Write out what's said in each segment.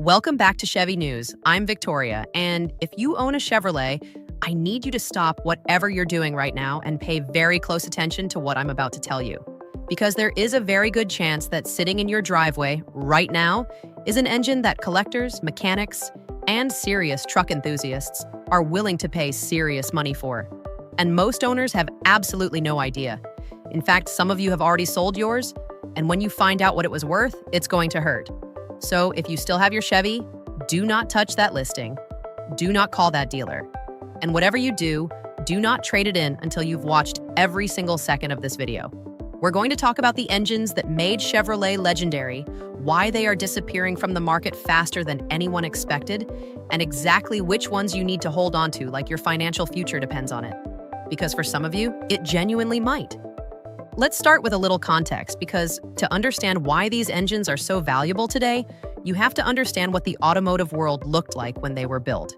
Welcome back to Chevy News. I'm Victoria, and if you own a Chevrolet, I need you to stop whatever you're doing right now and pay very close attention to what I'm about to tell you. Because there is a very good chance that sitting in your driveway right now is an engine that collectors, mechanics, and serious truck enthusiasts are willing to pay serious money for. And most owners have absolutely no idea. In fact, some of you have already sold yours, and when you find out what it was worth, it's going to hurt. So if you still have your Chevy, do not touch that listing. Do not call that dealer. And whatever you do not trade it in until you've watched every single second of this video. We're going to talk about the engines that made Chevrolet legendary, why they are disappearing from the market faster than anyone expected, and exactly which ones you need to hold on to like your financial future depends on it. Because for some of you, it genuinely might. Let's start with a little context, because to understand why these engines are so valuable today, you have to understand what the automotive world looked like when they were built.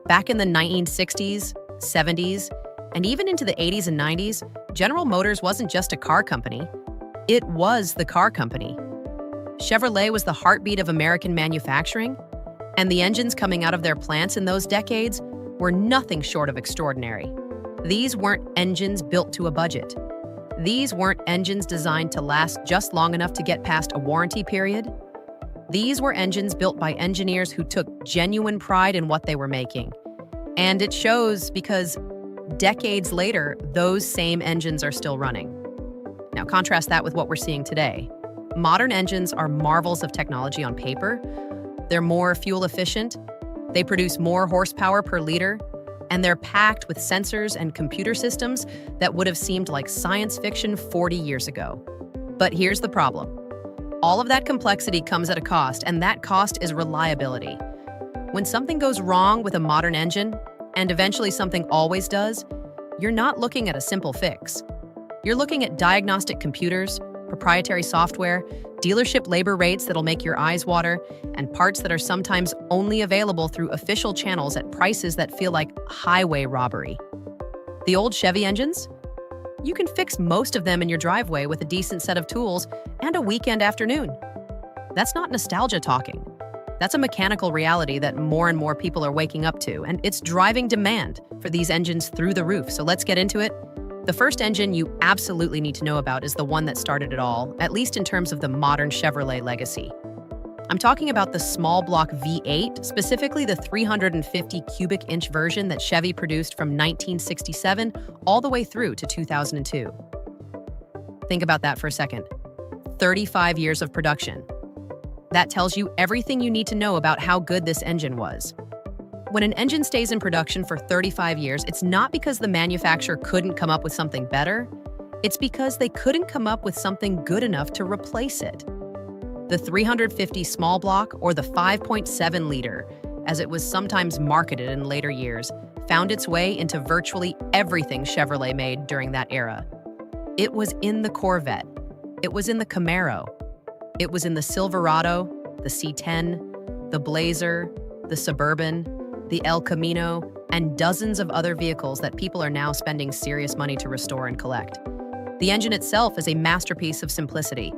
Back in the 1960s, 70s, and even into the 80s and 90s, General Motors wasn't just a car company. It was the car company. Chevrolet was the heartbeat of American manufacturing, and the engines coming out of their plants in those decades were nothing short of extraordinary. These weren't engines built to a budget. These weren't engines designed to last just long enough to get past a warranty period. These were engines built by engineers who took genuine pride in what they were making. And it shows because decades later, those same engines are still running. Now contrast that with what we're seeing today. Modern engines are marvels of technology on paper. They're more fuel efficient, they produce more horsepower per liter, and they're packed with sensors and computer systems that would have seemed like science fiction 40 years ago. But here's the problem. All of that complexity comes at a cost, and that cost is reliability. When something goes wrong with a modern engine, and eventually something always does, you're not looking at a simple fix. You're looking at diagnostic computers, proprietary software, dealership labor rates that'll make your eyes water, and parts that are sometimes only available through official channels at prices that feel like highway robbery. The old Chevy engines? You can fix most of them in your driveway with a decent set of tools and a weekend afternoon. That's not nostalgia talking. That's a mechanical reality that more and more people are waking up to, and it's driving demand for these engines through the roof. So let's get into it. The first engine you absolutely need to know about is the one that started it all, at least in terms of the modern Chevrolet legacy. I'm talking about the small block V8, specifically the 350 cubic inch version that Chevy produced from 1967 all the way through to 2002. Think about that for a second. 35 years of production. That tells you everything you need to know about how good this engine was. When an engine stays in production for 35 years, it's not because the manufacturer couldn't come up with something better. It's because they couldn't come up with something good enough to replace it. The 350 small block, or the 5.7 liter, as it was sometimes marketed in later years, found its way into virtually everything Chevrolet made during that era. It was in the Corvette. It was in the Camaro. It was in the Silverado, the C10, the Blazer, the Suburban, the El Camino, and dozens of other vehicles that people are now spending serious money to restore and collect. The engine itself is a masterpiece of simplicity.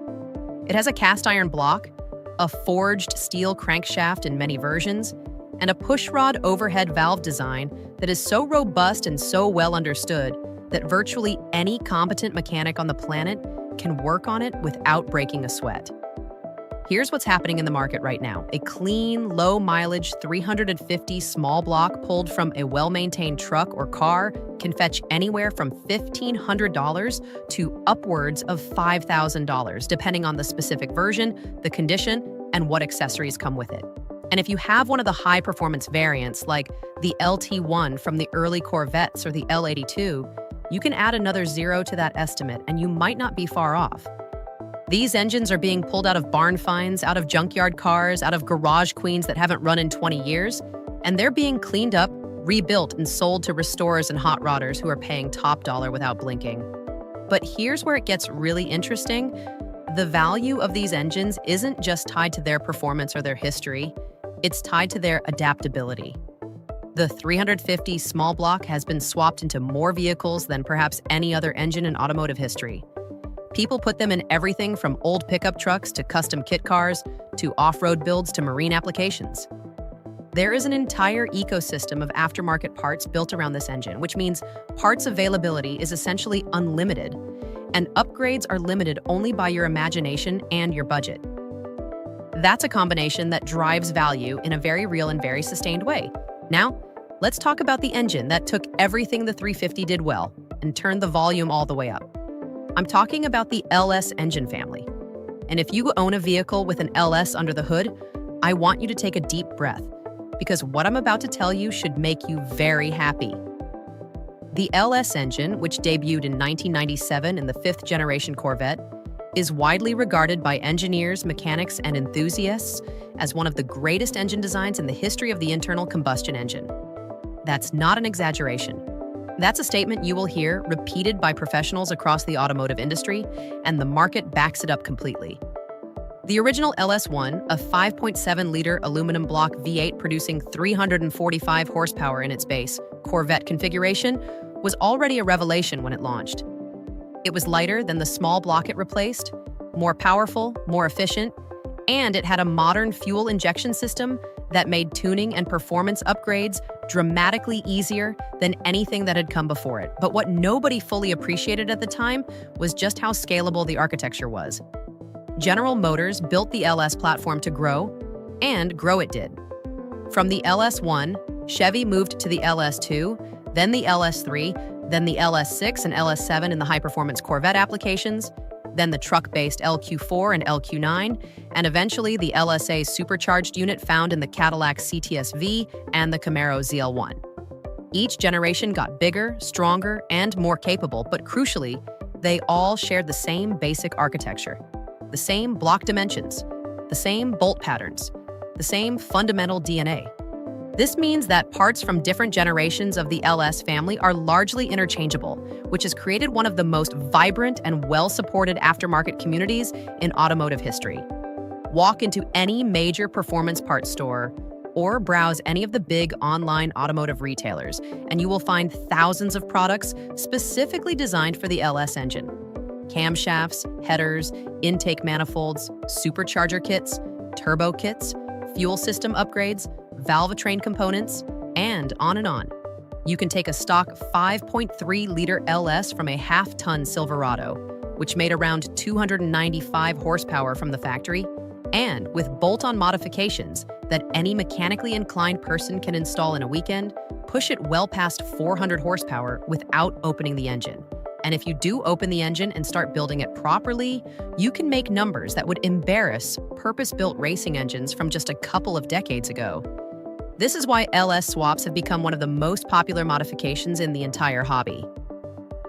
It has a cast iron block, a forged steel crankshaft in many versions, and a pushrod overhead valve design that is so robust and so well understood that virtually any competent mechanic on the planet can work on it without breaking a sweat. Here's what's happening in the market right now. A clean, low-mileage 350 small block pulled from a well-maintained truck or car can fetch anywhere from $1,500 to upwards of $5,000, depending on the specific version, the condition, and what accessories come with it. And if you have one of the high-performance variants, like the LT1 from the early Corvettes or the L82, you can add another zero to that estimate, and you might not be far off. These engines are being pulled out of barn finds, out of junkyard cars, out of garage queens that haven't run in 20 years, and they're being cleaned up, rebuilt, and sold to restorers and hot rodders who are paying top dollar without blinking. But here's where it gets really interesting. The value of these engines isn't just tied to their performance or their history, it's tied to their adaptability. The 350 small block has been swapped into more vehicles than perhaps any other engine in automotive history. People put them in everything from old pickup trucks to custom kit cars to off-road builds to marine applications. There is an entire ecosystem of aftermarket parts built around this engine, which means parts availability is essentially unlimited, and upgrades are limited only by your imagination and your budget. That's a combination that drives value in a very real and very sustained way. Now, let's talk about the engine that took everything the 350 did well and turned the volume all the way up. I'm talking about the LS engine family. And if you own a vehicle with an LS under the hood, I want you to take a deep breath, because what I'm about to tell you should make you very happy. The LS engine, which debuted in 1997 in the 5th generation Corvette, is widely regarded by engineers, mechanics, and enthusiasts as one of the greatest engine designs in the history of the internal combustion engine. That's not an exaggeration. That's a statement you will hear repeated by professionals across the automotive industry, and the market backs it up completely. The original LS1, a 5.7-liter aluminum block V8 producing 345 horsepower in its base Corvette configuration, was already a revelation when it launched. It was lighter than the small block it replaced, more powerful, more efficient, and it had a modern fuel injection system that made tuning and performance upgrades dramatically easier than anything that had come before it. But what nobody fully appreciated at the time was just how scalable the architecture was. General Motors built the LS platform to grow, and grow it did. From the LS1, Chevy moved to the LS2, then the LS3, then the LS6 and LS7 in the high-performance Corvette applications, then the truck-based LQ4 and LQ9, and eventually the LSA supercharged unit found in the Cadillac CTS-V and the Camaro ZL1. Each generation got bigger, stronger, and more capable, but crucially, they all shared the same basic architecture, the same block dimensions, the same bolt patterns, the same fundamental DNA. This means that parts from different generations of the LS family are largely interchangeable, which has created one of the most vibrant and well-supported aftermarket communities in automotive history. Walk into any major performance parts store or browse any of the big online automotive retailers, and you will find thousands of products specifically designed for the LS engine. Camshafts, headers, intake manifolds, supercharger kits, turbo kits, fuel system upgrades, valvetrain components, and on and on. You can take a stock 5.3-liter LS from a half-ton Silverado, which made around 295 horsepower from the factory, and with bolt-on modifications that any mechanically inclined person can install in a weekend, push it well past 400 horsepower without opening the engine. And if you do open the engine and start building it properly, you can make numbers that would embarrass purpose-built racing engines from just a couple of decades ago. This is why LS swaps have become one of the most popular modifications in the entire hobby.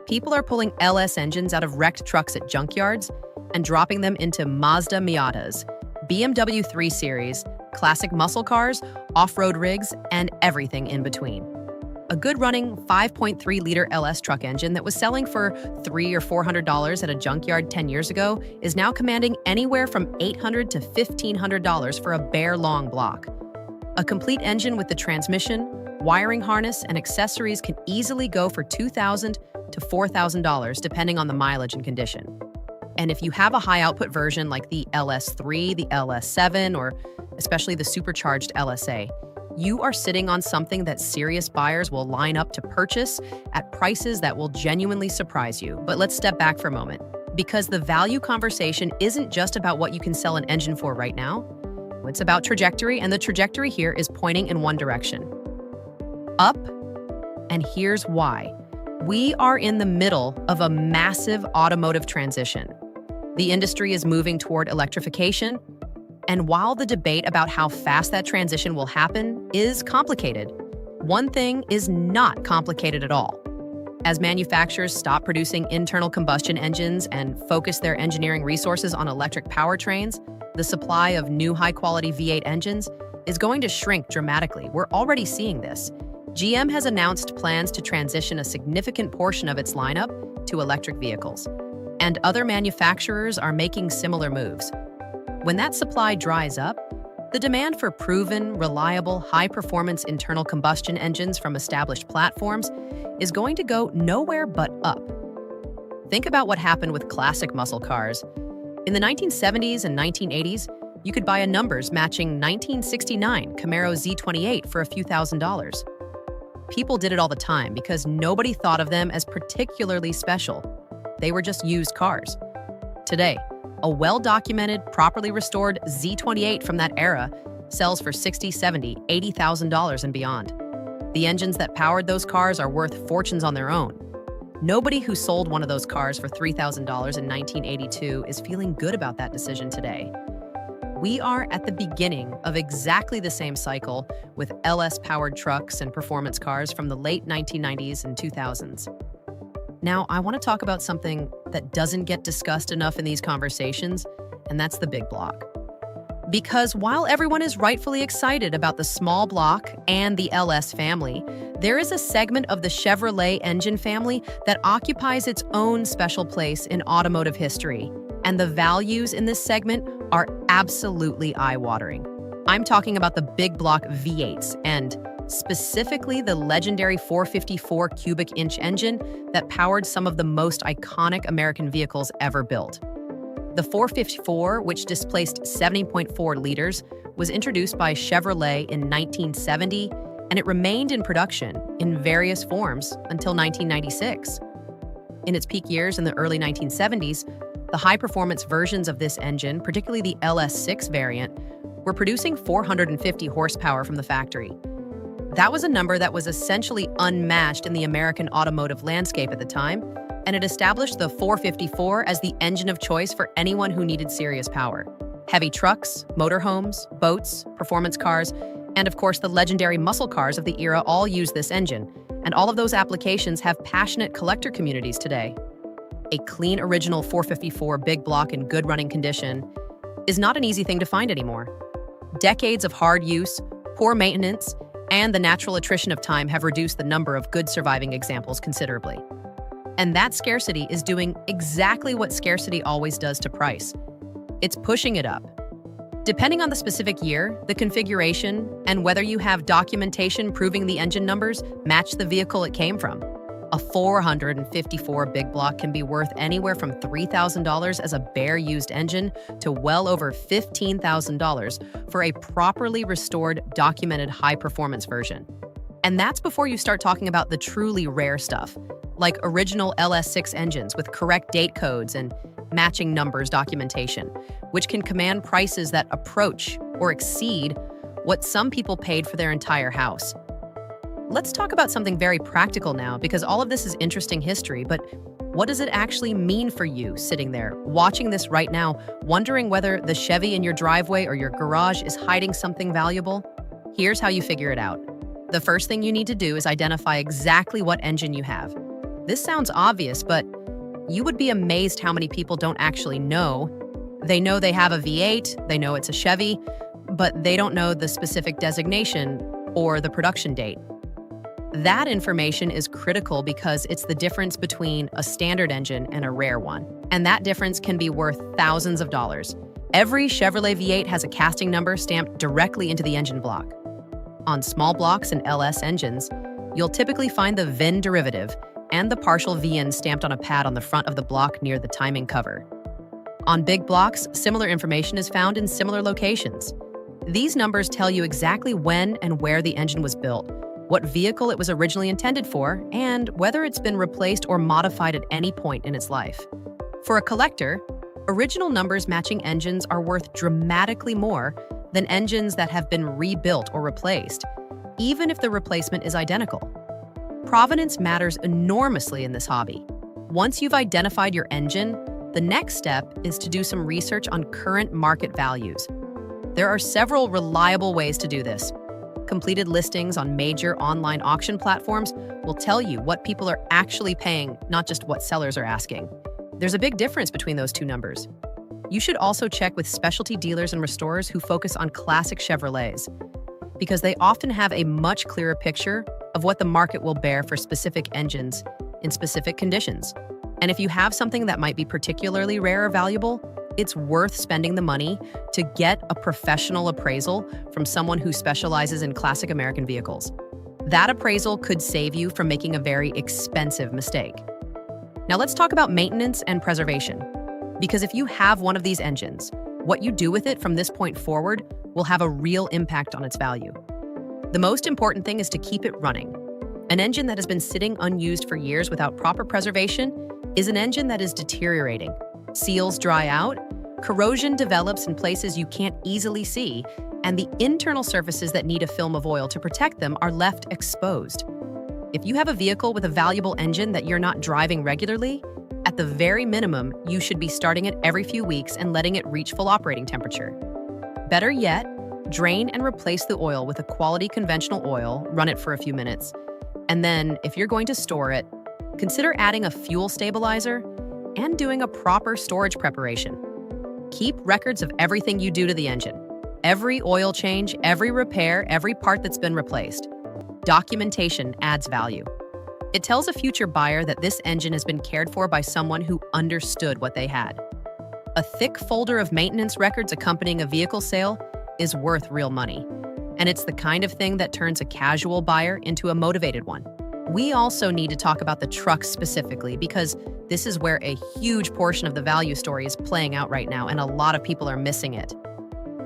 People are pulling LS engines out of wrecked trucks at junkyards and dropping them into Mazda Miatas, BMW 3 Series, classic muscle cars, off-road rigs, and everything in between. A good-running 5.3-liter LS truck engine that was selling for $300 or $400 at a junkyard 10 years ago is now commanding anywhere from $800 to $1,500 for a bare long block. A complete engine with the transmission, wiring harness, and accessories can easily go for $2,000 to $4,000 depending on the mileage and condition. And if you have a high-output version like the LS3, the LS7, or especially the supercharged LSA, you are sitting on something that serious buyers will line up to purchase at prices that will genuinely surprise you. But let's step back for a moment, because the value conversation isn't just about what you can sell an engine for right now. It's about trajectory, and the trajectory here is pointing in one direction: up. And here's why. We are in the middle of a massive automotive transition. The industry is moving toward electrification, and while the debate about how fast that transition will happen is complicated, one thing is not complicated at all. As manufacturers stop producing internal combustion engines and focus their engineering resources on electric powertrains, the supply of new high-quality V8 engines is going to shrink dramatically. We're already seeing this. GM has announced plans to transition a significant portion of its lineup to electric vehicles, and other manufacturers are making similar moves. When that supply dries up, the demand for proven, reliable, high-performance internal combustion engines from established platforms is going to go nowhere but up. Think about what happened with classic muscle cars. In the 1970s and 1980s, you could buy a numbers matching 1969 Camaro Z28 for a few $1,000s. People did it all the time because nobody thought of them as particularly special. They were just used cars. Today, a well-documented, properly restored Z28 from that era sells for $60,000, $70,000, $80,000 and beyond. The engines that powered those cars are worth fortunes on their own. Nobody who sold one of those cars for $3,000 in 1982 is feeling good about that decision today. We are at the beginning of exactly the same cycle with LS-powered trucks and performance cars from the late 1990s and 2000s. Now, I want to talk about something that doesn't get discussed enough in these conversations, and that's the big block. Because while everyone is rightfully excited about the small block and the LS family, there is a segment of the Chevrolet engine family that occupies its own special place in automotive history, and the values in this segment are absolutely eye-watering. I'm talking about the big block V8s and specifically the legendary 454 cubic inch engine that powered some of the most iconic American vehicles ever built. The 454, which displaced 70.4 liters, was introduced by Chevrolet in 1970, and it remained in production in various forms until 1996. In its peak years in the early 1970s, the high-performance versions of this engine, particularly the LS6 variant, were producing 450 horsepower from the factory. That was a number that was essentially unmatched in the American automotive landscape at the time, and it established the 454 as the engine of choice for anyone who needed serious power. Heavy trucks, motorhomes, boats, performance cars, and of course the legendary muscle cars of the era all use this engine, and all of those applications have passionate collector communities today. A clean original 454 big block in good running condition is not an easy thing to find anymore. Decades of hard use, poor maintenance, and the natural attrition of time have reduced the number of good surviving examples considerably. And that scarcity is doing exactly what scarcity always does to price. It's pushing it up. Depending on the specific year, the configuration, and whether you have documentation proving the engine numbers match the vehicle it came from, a 454 big block can be worth anywhere from $3,000 as a bare used engine to well over $15,000 for a properly restored, documented high-performance version. And that's before you start talking about the truly rare stuff, like original LS6 engines with correct date codes and matching numbers documentation, which can command prices that approach or exceed what some people paid for their entire house. Let's talk about something very practical now, because all of this is interesting history, but what does it actually mean for you sitting there, watching this right now, wondering whether the Chevy in your driveway or your garage is hiding something valuable? Here's how you figure it out. The first thing you need to do is identify exactly what engine you have. This sounds obvious, but you would be amazed how many people don't actually know. They know they have a V8, they know it's a Chevy, but they don't know the specific designation or the production date. That information is critical because it's the difference between a standard engine and a rare one, and that difference can be worth thousands of dollars. Every Chevrolet V8 has a casting number stamped directly into the engine block. On small blocks and LS engines, you'll typically find the VIN derivative and the partial VIN stamped on a pad on the front of the block near the timing cover. On big blocks, similar information is found in similar locations. These numbers tell you exactly when and where the engine was built, what vehicle it was originally intended for, and whether it's been replaced or modified at any point in its life. For a collector, original numbers matching engines are worth dramatically more than engines that have been rebuilt or replaced, even if the replacement is identical. Provenance matters enormously in this hobby. Once you've identified your engine, the next step is to do some research on current market values. There are several reliable ways to do this. Completed listings on major online auction platforms will tell you what people are actually paying, not just what sellers are asking. There's a big difference between those two numbers. You should also check with specialty dealers and restorers who focus on classic Chevrolets, because they often have a much clearer picture of what the market will bear for specific engines in specific conditions. And if you have something that might be particularly rare or valuable, it's worth spending the money to get a professional appraisal from someone who specializes in classic American vehicles. That appraisal could save you from making a very expensive mistake. Now let's talk about maintenance and preservation. Because if you have one of these engines, what you do with it from this point forward will have a real impact on its value. The most important thing is to keep it running. An engine that has been sitting unused for years without proper preservation is an engine that is deteriorating. Seals dry out, corrosion develops in places you can't easily see, and the internal surfaces that need a film of oil to protect them are left exposed. If you have a vehicle with a valuable engine that you're not driving regularly, at the very minimum, you should be starting it every few weeks and letting it reach full operating temperature. Better yet, drain and replace the oil with a quality conventional oil, run it for a few minutes, and then, if you're going to store it, consider adding a fuel stabilizer and doing a proper storage preparation. Keep records of everything you do to the engine. Every oil change, every repair, every part that's been replaced. Documentation adds value. It tells a future buyer that this engine has been cared for by someone who understood what they had. A thick folder of maintenance records accompanying a vehicle sale is worth real money, and it's the kind of thing that turns a casual buyer into a motivated one. We also need to talk about the trucks specifically because this is where a huge portion of the value story is playing out right now, and a lot of people are missing it.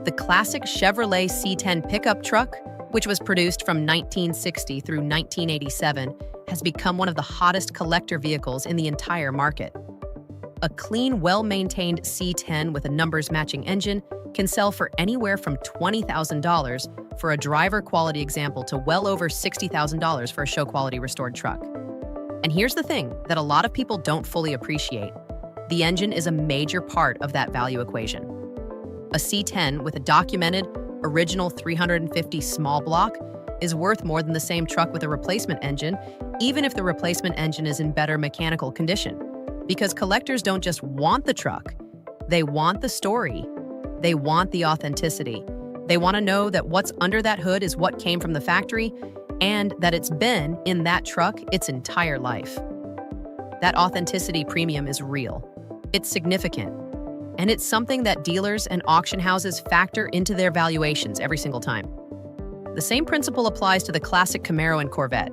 The classic Chevrolet C10 pickup truck, which was produced from 1960 through 1987, has become one of the hottest collector vehicles in the entire market. A clean, well-maintained C10 with a numbers-matching engine can sell for anywhere from $20,000 for a driver-quality example to well over $60,000 for a show-quality restored truck. And here's the thing that a lot of people don't fully appreciate. The engine is a major part of that value equation. A C10 with a documented, original 350 small block is worth more than the same truck with a replacement engine, even if the replacement engine is in better mechanical condition. Because collectors don't just want the truck, they want the story. They want the authenticity. They want to know that what's under that hood is what came from the factory and that it's been in that truck its entire life. That authenticity premium is real. It's significant. And it's something that dealers and auction houses factor into their valuations every single time. The same principle applies to the classic Camaro and Corvette.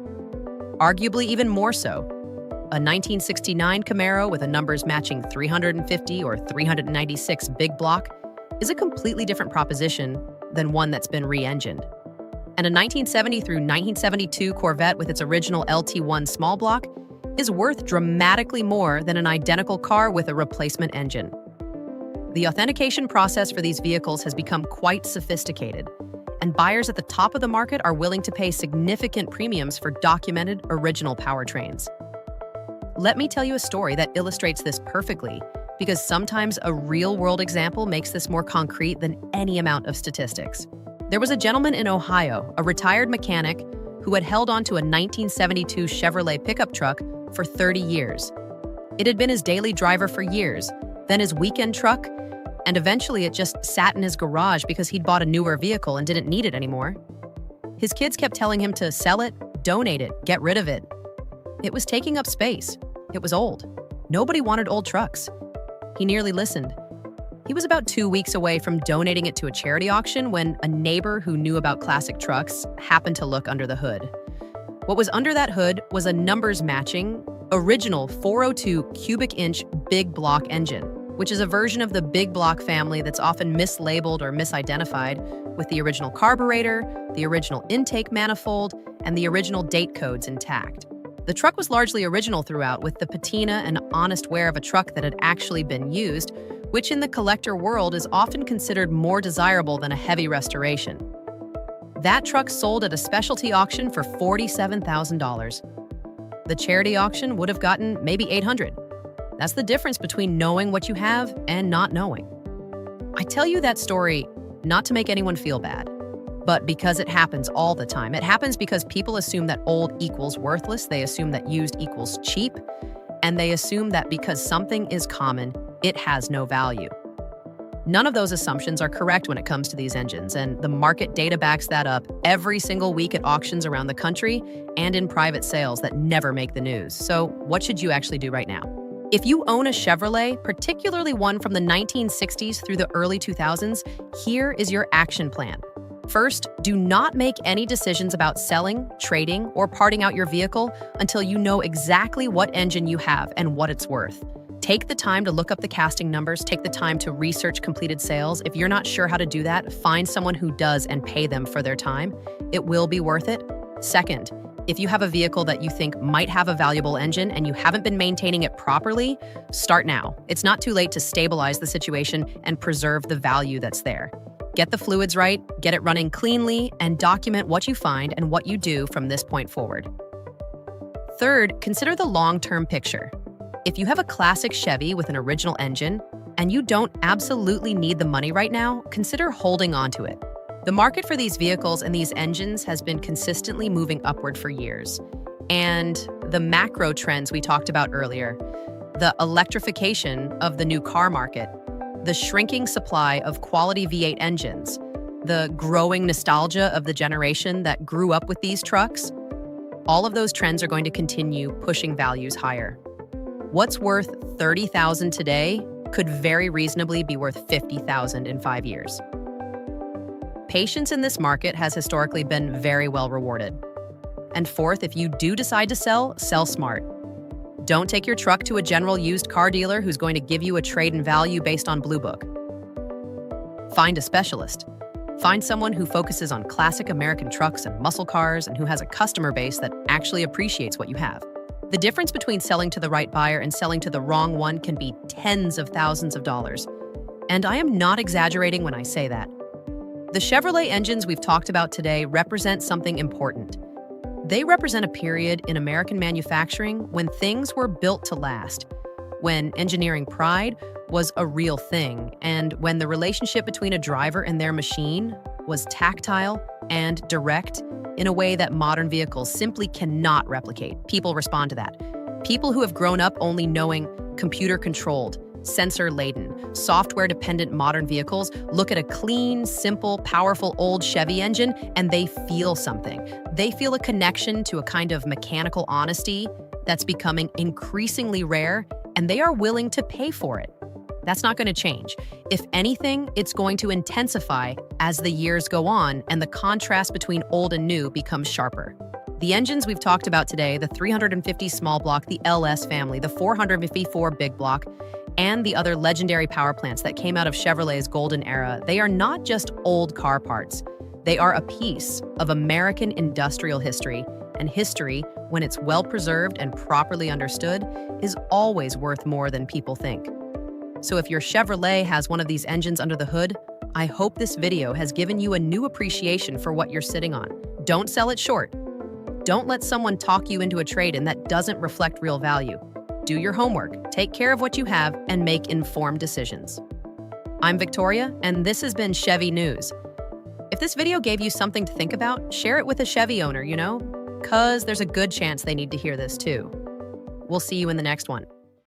Arguably even more so. A 1969 Camaro with a numbers matching 350 or 396 big block is a completely different proposition than one that's been re-engined. And a 1970 through 1972 Corvette with its original LT1 small block is worth dramatically more than an identical car with a replacement engine. The authentication process for these vehicles has become quite sophisticated, and buyers at the top of the market are willing to pay significant premiums for documented original powertrains. Let me tell you a story that illustrates this perfectly, because sometimes a real-world example makes this more concrete than any amount of statistics. There was a gentleman in Ohio, a retired mechanic, who had held on to a 1972 Chevrolet pickup truck for 30 years. It had been his daily driver for years, then his weekend truck, and eventually it just sat in his garage because he'd bought a newer vehicle and didn't need it anymore. His kids kept telling him to sell it, donate it, get rid of it. It was taking up space. It was old. Nobody wanted old trucks. He nearly listened. He was about 2 weeks away from donating it to a charity auction when a neighbor who knew about classic trucks happened to look under the hood. What was under that hood was a numbers-matching, original 402 cubic inch big block engine, which is a version of the big block family that's often mislabeled or misidentified, with the original carburetor, the original intake manifold, and the original date codes intact. The truck was largely original throughout, with the patina and honest wear of a truck that had actually been used, which in the collector world is often considered more desirable than a heavy restoration. That truck sold at a specialty auction for $47,000. The charity auction would have gotten maybe $800. That's the difference between knowing what you have and not knowing. I tell you that story not to make anyone feel bad, but because it happens all the time. It happens because people assume that old equals worthless, they assume that used equals cheap, and they assume that because something is common, it has no value. None of those assumptions are correct when it comes to these engines, and the market data backs that up every single week at auctions around the country and in private sales that never make the news. So what should you actually do right now? If you own a Chevrolet, particularly one from the 1960s through the early 2000s, here is your action plan. First, do not make any decisions about selling, trading, or parting out your vehicle until you know exactly what engine you have and what it's worth. Take the time to look up the casting numbers, take the time to research completed sales. If you're not sure how to do that, find someone who does and pay them for their time. It will be worth it. Second, if you have a vehicle that you think might have a valuable engine and you haven't been maintaining it properly, start now. It's not too late to stabilize the situation and preserve the value that's there. Get the fluids right, get it running cleanly, and document what you find and what you do from this point forward. Third, consider the long-term picture. If you have a classic Chevy with an original engine and you don't absolutely need the money right now, consider holding on to it. The market for these vehicles and these engines has been consistently moving upward for years. And the macro trends we talked about earlier, the electrification of the new car market, the shrinking supply of quality V8 engines, the growing nostalgia of the generation that grew up with these trucks, all of those trends are going to continue pushing values higher. What's worth $30,000 today could very reasonably be worth $50,000 in 5 years. Patience in this market has historically been very well rewarded. And fourth, if you do decide to sell, sell smart. Don't take your truck to a general used car dealer who's going to give you a trade-in value based on Blue Book. Find a specialist. Find someone who focuses on classic American trucks and muscle cars and who has a customer base that actually appreciates what you have. The difference between selling to the right buyer and selling to the wrong one can be tens of thousands of dollars. And I am not exaggerating when I say that. The Chevrolet engines we've talked about today represent something important. They represent a period in American manufacturing when things were built to last, when engineering pride was a real thing, and when the relationship between a driver and their machine was tactile and direct in a way that modern vehicles simply cannot replicate. People respond to that. People who have grown up only knowing computer-controlled, sensor-laden, software-dependent modern vehicles look at a clean, simple, powerful old Chevy engine and they feel something. They feel a connection to a kind of mechanical honesty that's becoming increasingly rare, and they are willing to pay for it. That's not going to change. If anything, it's going to intensify as the years go on and the contrast between old and new becomes sharper. The engines we've talked about today, the 350 small block, the LS family, the 454 big block, and the other legendary power plants that came out of Chevrolet's golden era, they are not just old car parts. They are a piece of American industrial history, and history, when it's well preserved and properly understood, is always worth more than people think. So if your Chevrolet has one of these engines under the hood, I hope this video has given you a new appreciation for what you're sitting on. Don't sell it short. Don't let someone talk you into a trade-in that doesn't reflect real value. Do your homework, take care of what you have, and make informed decisions. I'm Victoria, and this has been Chevy News. If this video gave you something to think about, share it with a Chevy owner, 'cause there's a good chance they need to hear this too. We'll see you in the next one.